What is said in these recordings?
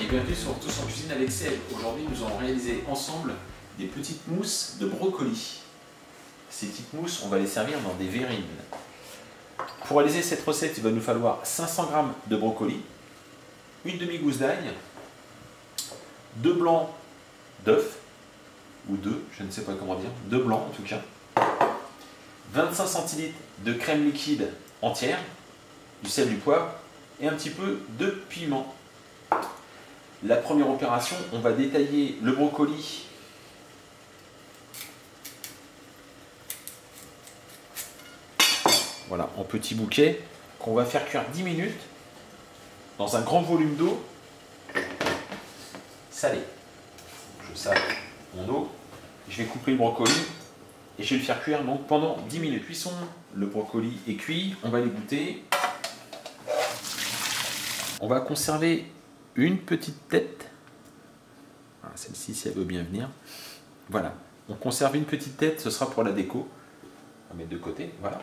et bienvenue sur Tous en cuisine avec Seb. Aujourd'hui nous allons réaliser ensemble des petites mousses de brocoli. Ces petites mousses, on va les servir dans des verrines. Pour réaliser cette recette, il va nous falloir 500 g de brocoli, une demi-gousse d'ail, 2 blancs d'œufs, ou 2, je ne sais pas comment dire, 2 blancs en tout cas, 25 centilitres de crème liquide entière, du sel, du poivre et un petit peu de piment. La première opération, on va détailler le brocoli voilà, en petits bouquets qu'on va faire cuire 10 minutes dans un grand volume d'eau salée. Je sale mon eau, je vais couper le brocoli et je vais le faire cuire donc pendant 10 minutes. Cuisson, le brocoli est cuit, on va l'égoutter. On va conserver une petite tête. Celle-ci, si elle veut bien venir. Voilà, on conserve une petite tête, ce sera pour la déco. On va mettre de côté, voilà.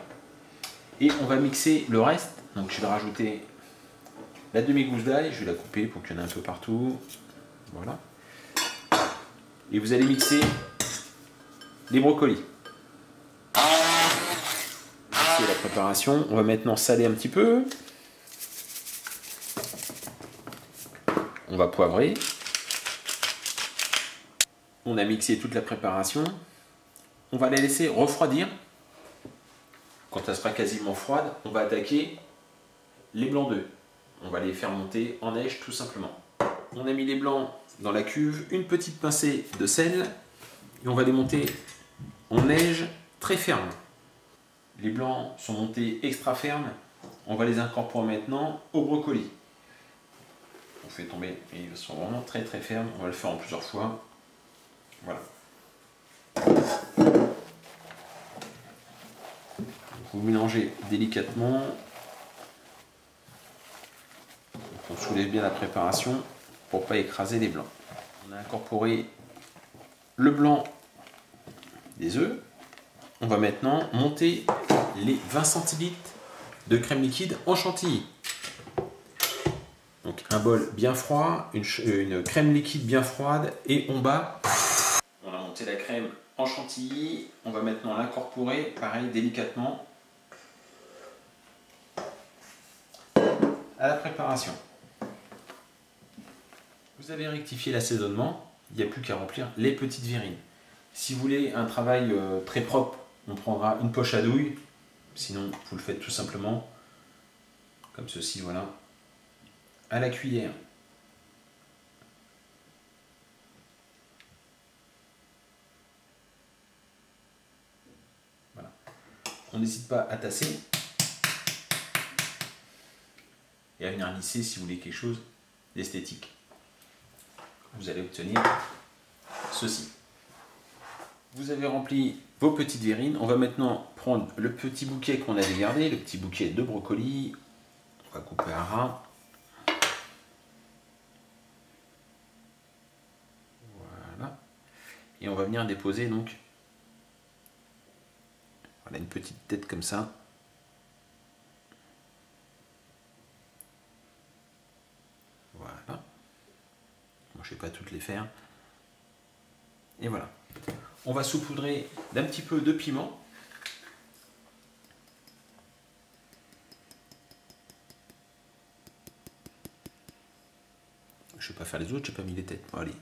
Et on va mixer le reste. Donc je vais rajouter la demi-gousse d'ail, je vais la couper pour qu'il y en ait un peu partout. Voilà. Et vous allez mixer les brocolis. C'est la préparation. On va maintenant saler un petit peu. On va poivrer. On a mixé toute la préparation. On va la laisser refroidir. Quand elle sera quasiment froide, on va attaquer les blancs d'œufs. On va les faire monter en neige tout simplement. On a mis les blancs dans la cuve, une petite pincée de sel et on va les monter en neige très ferme. Les blancs sont montés extra fermes. On va les incorporer maintenant au brocoli. On fait tomber et ils sont vraiment très très fermes. On va le faire en plusieurs fois. Voilà. Vous mélangez délicatement. On soulève bien la préparation pour ne pas écraser les blancs. On a incorporé le blanc des œufs. On va maintenant monter les 20 centilitres de crème liquide en chantilly. Donc un bol bien froid, une crème liquide bien froide et on bat. On a monté la crème en chantilly. On va maintenant l'incorporer, pareil, délicatement à la préparation. Vous avez rectifié l'assaisonnement, il n'y a plus qu'à remplir les petites verrines. Si vous voulez un travail très propre, on prendra une poche à douille, sinon vous le faites tout simplement comme ceci, voilà, à la cuillère. Voilà. On n'hésite pas à tasser et à venir lisser si vous voulez quelque chose d'esthétique. Vous allez obtenir ceci. Vous avez rempli vos petites verrines. On va maintenant prendre le petit bouquet qu'on avait gardé, le petit bouquet de brocoli. On va couper à ras. Voilà. Et on va venir déposer donc voilà, une petite tête comme ça. Voilà. Je ne vais pas toutes les faire. Et voilà. On va saupoudrer d'un petit peu de piment. Je ne vais pas faire les autres, je n'ai pas mis les têtes. Bon, allez. Vous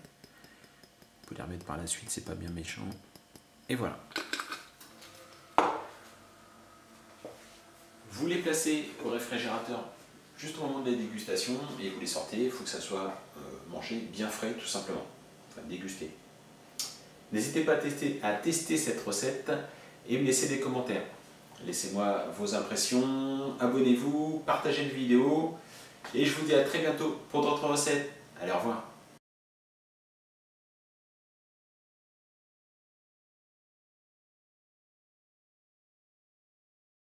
pouvez les remettre par la suite, c'est pas bien méchant. Et voilà. Vous les placez au réfrigérateur juste au moment de la dégustation et vous les sortez. Il faut que ça soit mangé bien frais tout simplement. Enfin, dégusté. N'hésitez pas à tester cette recette et me laisser des commentaires. Laissez-moi vos impressions, abonnez-vous, partagez la vidéo et je vous dis à très bientôt pour d'autres recettes. Allez, au revoir.